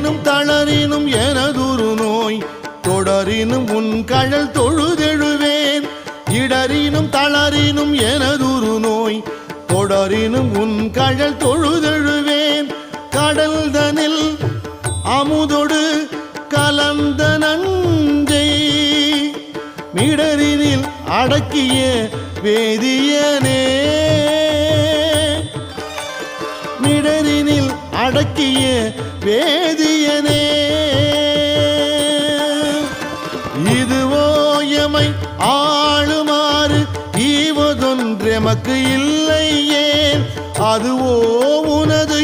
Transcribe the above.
இடரினும் தளரினும் எனதுரு நோய் தொடரினும் உன் கழல் தொழுதெழுவேன் இடரினும் தளரினும் எனதுரு நோய் தொடரினும் உன் கழல் தொழுதெழுவேன் கடல் தனில் அமுதொடு கலந்த நஞ்சை மிடரினில் அடக்கிய வேதியனே மிடரினில் அடக்கிய வேதியனே இதுவோ எமை ஆளுமாறு ஈவதொன்றெமக்கு இல்லையே அதுவோ உனது